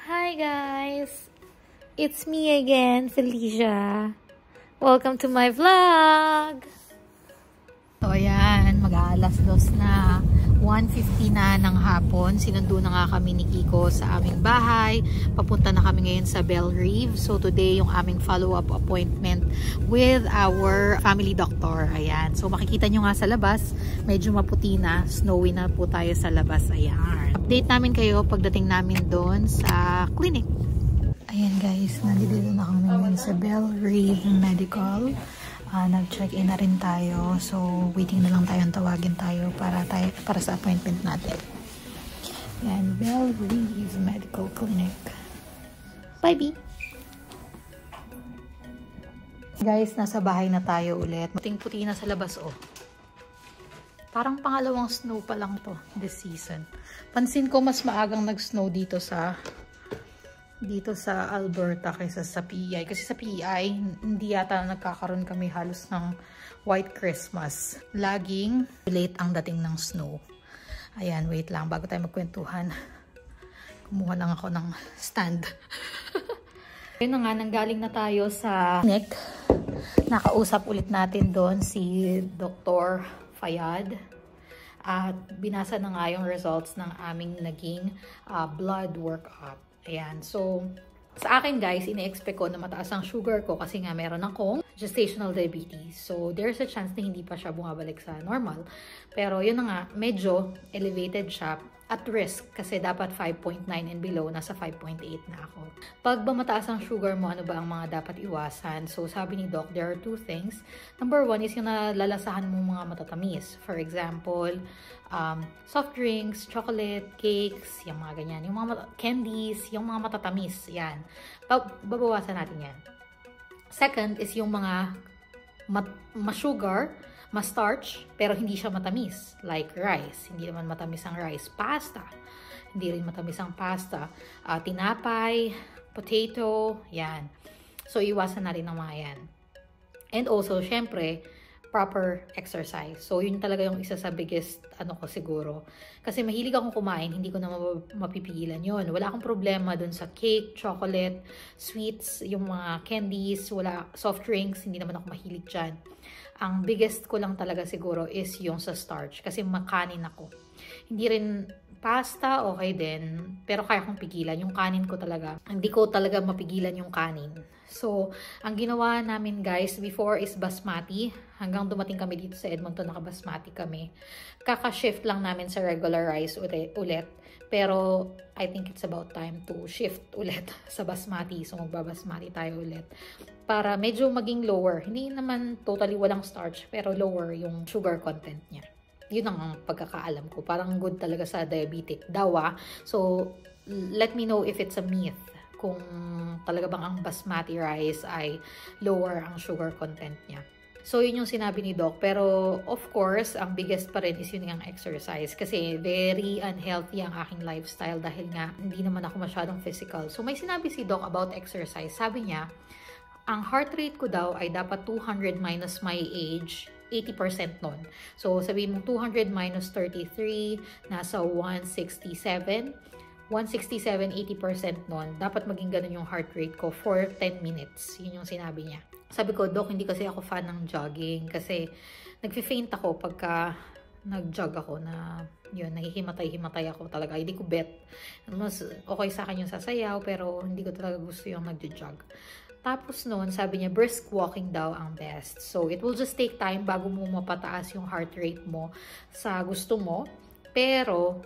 Hi guys! It's me again, Felicia. Welcome to my vlog! So ayan, mag-aalas 2 na. 1:50 na ng hapon. Sinundo na nga kami ni Kiko sa aming bahay. Papunta na kami ngayon sa Bellerive. So today yung aming follow-up appointment with our family doctor. Ayan. So makikita nyo nga sa labas, medyo maputi na. Snowy na po tayo sa labas. Ayan. Update namin kayo pagdating namin doon sa clinic. Ayan guys, nandito na kami ngayon sa Bellerive Medical. Nag-check-in na rin tayo. So, waiting na lang tayong tawagin tayo para sa appointment natin. Yan, Bellerive Medical Clinic. Bye, B! Guys, nasa bahay na tayo ulit. Puting-puti na sa labas, oh. Parang pangalawang snow pa lang to this season. Pansin ko mas maagang nag-snow dito sa Alberta kaysa sa PEI. Kasi sa PEI, hindi yata nagkakaroon kami halos ng White Christmas. Laging late ang dating ng snow. Ayan, wait lang. Bago tayo magkwentuhan, kumuha lang ako ng stand. Ayun na nga, nanggaling na tayo sa clinic. Nakausap ulit natin doon si Dr. Fayad. At binasa na nga yung results ng aming naging blood workup. Ayan, so sa akin guys, ine-expect ko na mataas ang sugar ko kasi nga meron akong gestational diabetes. So there's a chance na hindi pa siya bumabalik sa normal. Pero yun na nga, medyo elevated siya at risk kasi dapat 5.9 and below, nasa 5.8 na ako. Pag ba mataas ang sugar mo, ano ba ang mga dapat iwasan? So sabi ni Doc, there are two things. Number one is yung nalalasahan mo mga matatamis. For example, soft drinks, chocolate, cakes, yung mga ganyan. Yung mga candies, yung mga matatamis, yan. Babawasan natin yan. Second is yung mga ma-sugar, ma-starch, pero hindi siya matamis. Like rice. Hindi naman matamis ang rice. Pasta. Hindi rin matamis ang pasta. Tinapay, potato, yan. So, iwasan na rin ang mga yan. And also, syempre, proper exercise. So, yun talaga yung isa sa biggest, ko siguro. Kasi mahilig akong kumain, hindi ko na mapipigilan yun. Wala akong problema dun sa cake, chocolate, sweets, yung mga candies, wala, soft drinks, hindi naman ako mahilig dyan. Ang biggest ko lang talaga siguro is yung sa starch. Kasi makanin ako. Hindi rin pasta, okay din. Pero kaya kong pigilan. Yung kanin ko talaga. Hindi ko talaga mapigilan yung kanin. So, ang ginawa namin guys before is basmati. Hanggang dumating kami dito sa Edmonton, naka-basmati kami. Kaka-shift lang namin sa regular rice ulit. Pero, I think it's about time to shift ulit sa basmati. So, magbabasmati tayo ulit. Para medyo maging lower. Hindi naman totally walang starch, pero lower yung sugar content niya. Yun ang pagkakaalam ko. Parang good talaga sa diabetic. Dawa. So, let me know if it's a myth. Kung talaga bang ang basmati rice ay lower ang sugar content niya. So, yun yung sinabi ni Doc. Pero, of course, ang biggest pa rin is yun yung exercise. Kasi, very unhealthy ang aking lifestyle dahil nga, hindi naman ako masyadong physical. So, may sinabi si Doc about exercise. Sabi niya, ang heart rate ko daw ay dapat 200 minus my age, 80% nun. So, sabihin mong 200 minus 33, nasa 167. 167, 80% nun. Dapat maging ganun yung heart rate ko for 10 minutes. Yun yung sinabi niya. Sabi ko, Doc, hindi kasi ako fan ng jogging. Kasi nagfi-faint ako pagka nag-jog ako na yun, naghihimatay-himatay ako talaga. Hindi ko bet. Mas okay sa akin yung sasayaw, pero hindi ko talaga gusto yung nag-jog. Tapos noon, sabi niya, brisk walking daw ang best. So, it will just take time bago mo mapataas yung heart rate mo sa gusto mo. Pero,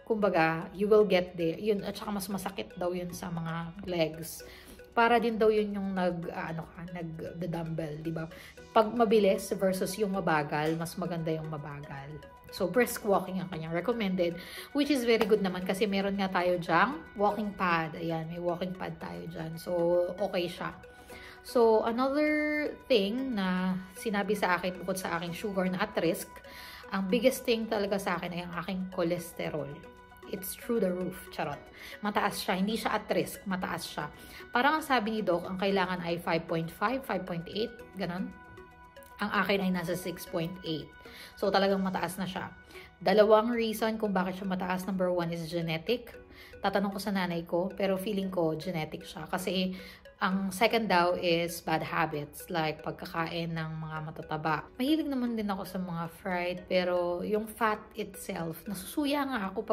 kumbaga, you will get there. Yun, at saka mas masakit daw yun sa mga legs. Para din daw yun yung nag-dumbbell, di ba? Pag mabilis versus yung mabagal, mas maganda yung mabagal. So, brisk walking ang kanyang recommended, which is very good naman kasi meron nga tayo dyang walking pad. Ayan, may walking pad tayo dyan. So, okay siya. So, another thing na sinabi sa akin bukod sa aking sugar na at risk, ang biggest thing talaga sa akin ay ang aking cholesterol. It's through the roof. Charot. Mataas siya. Hindi siya at risk. Mataas siya. Parang ang sabi ni Doc, ang kailangan ay 5.5, 5.8, ganon. Ang akin ay nasa 6.8. So, talagang mataas na siya. Dalawang reason kung bakit siya mataas. Number one is genetic. Tatanong ko sa nanay ko, pero feeling ko genetic siya. Kasi ang second daw is bad habits, like pagkakain ng mga matataba. Mahilig naman din ako sa mga fried, pero yung fat itself, nasusuya nga ako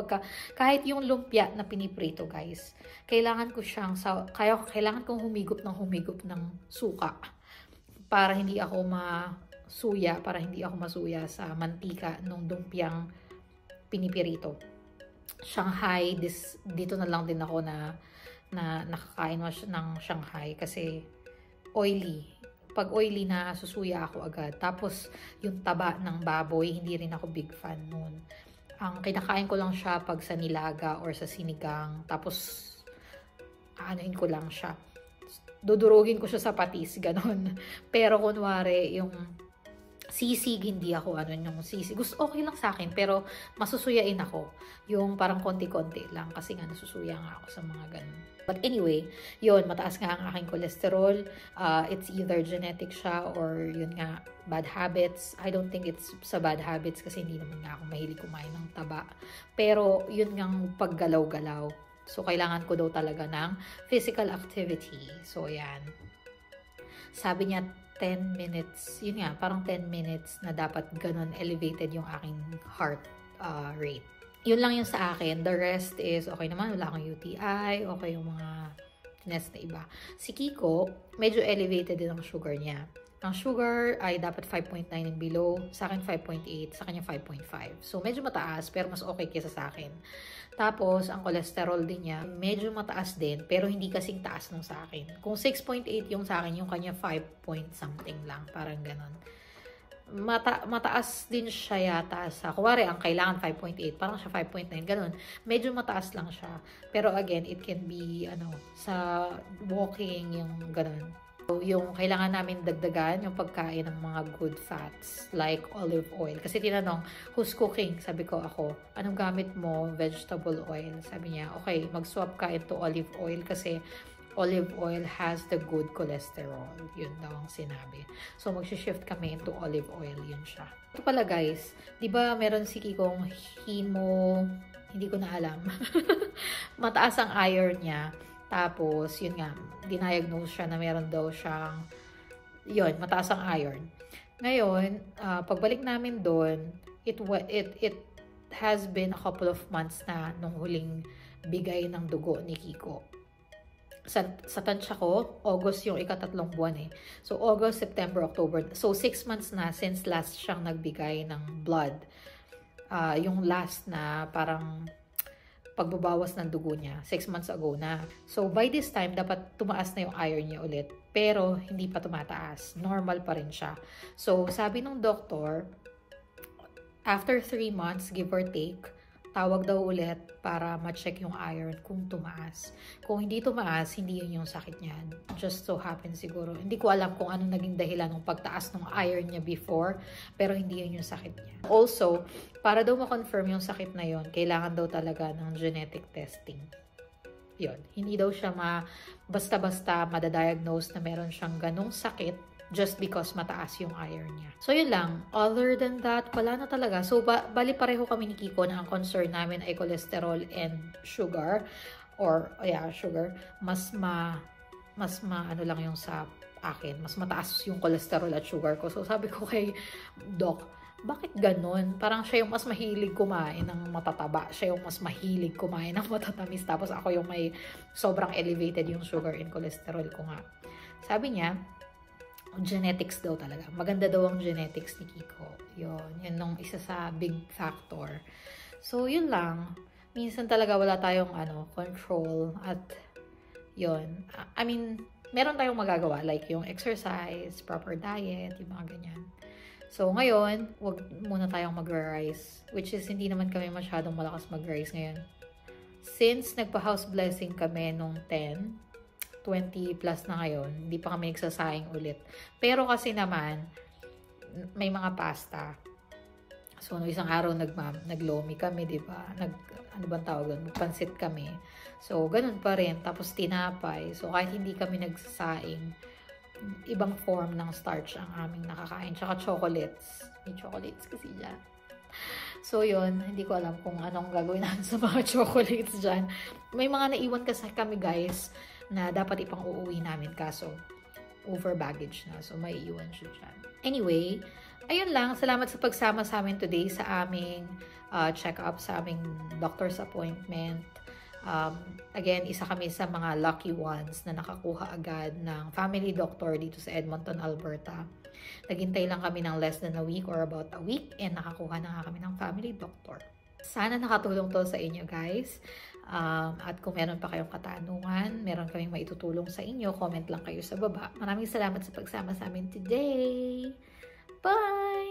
kahit yung lumpia na piniprito, guys. Kailangan kong humigop ng suka para hindi ako masuya sa mantika nung lumpiang pinipirito. Shanghai, dito na lang din ako na nakakain ng Shanghai kasi oily. Pag oily na susuya ako agad. Tapos yung taba ng baboy, hindi rin ako big fan nun. Ang kinakain ko lang siya pag sa nilaga or sa sinigang. Tapos aanuin ko lang siya. Dudurugin ko siya sa patis, ganon. Pero kunwari yung sisig, hindi ako yung sisig. Okay lang sa akin, pero masusuyain ako. Yung parang konti-konti lang kasi nga nasusuya nga ako sa mga ganun. But anyway, yun, mataas nga ang aking cholesterol. It's either genetic siya or yun nga, bad habits. I don't think it's sa bad habits kasi hindi naman nga ako mahilig kumain ng taba. Pero yun nga paggalaw-galaw. So, kailangan ko daw talaga ng physical activity. So, yan. Sabi niya, 10 minutes, yun nga, parang 10 minutes na dapat ganun elevated yung aking heart rate. Yun lang yung sa akin. The rest is okay naman, wala akong UTI, okay yung mga test na iba. Si Kiko, medyo elevated din ang sugar niya. Ang sugar ay dapat 5.9 and below, sa akin 5.8, sa kanya 5.5. So, medyo mataas, pero mas okay kaysa sa akin. Tapos, ang cholesterol din niya, medyo mataas din, pero hindi kasing taas nung sa akin. Kung 6.8 yung sa akin, yung kanya 5 point something lang, parang ganon. Mataas din siya yata sa, kuwari, ang kailangan 5.8, parang siya 5.9, ganon. Medyo mataas lang siya. Pero again, it can be, sa walking, yung ganon. Yung kailangan namin dagdagan yung pagkain ng mga good fats like olive oil. Kasi tinanong, who's cooking? Sabi ko ako, anong gamit mo? Vegetable oil. Sabi niya, okay, mag-swap ka into olive oil kasi olive oil has the good cholesterol. Yun daw ang sinabi. So, mag-shift kami into olive oil. Yun siya. Ito pala guys, di ba meron si Kikong hindi ko na alam. Mataas ang iron niya. Tapos, yun nga, diniagnose siya na meron daw siyang, yun, mataas ang iron. Ngayon, pagbalik namin doon, it has been a couple of months na nung huling bigay ng dugo ni Kiko. Sa tansya ko, August yung ikatatlong buwan eh. So, August, September, October. So, 6 months na since last siyang nagbigay ng blood. Yung last na parang pagbabawas ng dugo niya, 6 months ago na. So, by this time, dapat tumaas na yung iron niya ulit. Pero, hindi pa tumataas. Normal pa rin siya. So, sabi ng doktor, after 3 months, give or take, tawag daw ulit para ma-check yung iron kung tumaas. Kung hindi tumaas, hindi yun yung sakit niya. Just so happen siguro. Hindi ko alam kung ano naging dahilan ng pagtaas ng iron niya before, pero hindi yun yung sakit niya. Also, para daw ma-confirm yung sakit na yun, kailangan daw talaga ng genetic testing. Yun. Hindi daw siya basta-basta madadiagnose na meron siyang ganong sakit just because mataas yung iron niya. So, yun lang. Other than that, wala na talaga. So, bali pareho kami ni Kiko na ang concern namin ay cholesterol and sugar. Or, sugar. Mas ano lang yung sa akin. Mas mataas yung cholesterol at sugar ko. So, sabi ko kay Doc, bakit ganun? Parang siya yung mas mahilig kumain ng matataba. Siya yung mas mahilig kumain ng matatamis. Tapos ako yung may sobrang elevated yung sugar and cholesterol ko nga. Sabi niya, genetics daw talaga. Maganda daw ang genetics ni Kiko. Yun nung isa sa big factor. So, yun lang. Minsan talaga wala tayong control at yun. I mean, meron tayong magagawa like yung exercise, proper diet, yung mga ganyan. So, ngayon, wag muna tayong mag-rice, which is hindi naman kami masyadong malakas mag-rice ngayon. Since nagpa-house blessing kami nung 20 plus na ngayon, hindi pa kami nagsasaing ulit. Pero kasi naman, may mga pasta. So, no, isang araw naglomi kami, di ba? Ano bang tawag doon? Pansit kami. So, ganun pa rin. Tapos, tinapay. So, kahit hindi kami nagsasaing, ibang form ng starch ang aming nakakain. Tsaka chocolates. May chocolates kasi dyan. So yun, hindi ko alam kung anong gagawin natin sa mga chocolates dyan. May mga naiwan kasi kami guys na dapat ipang uuwi namin kaso over baggage na. So may iwan siya dyan. Anyway, ayun lang. Salamat sa pagsama sa amin today sa aming check-up, sa aming doctor's appointment. Again, isa kami sa mga lucky ones na nakakuha agad ng family doctor dito sa Edmonton, Alberta. Naghintay lang kami ng less than a week or about a week and nakakuha na nga kami ng family doctor. Sana nakatulong to sa inyo guys. At kung meron pa kayong katanungan, meron kaming maitutulong sa inyo, comment lang kayo sa baba. Maraming salamat sa pagsama sa amin today. Bye!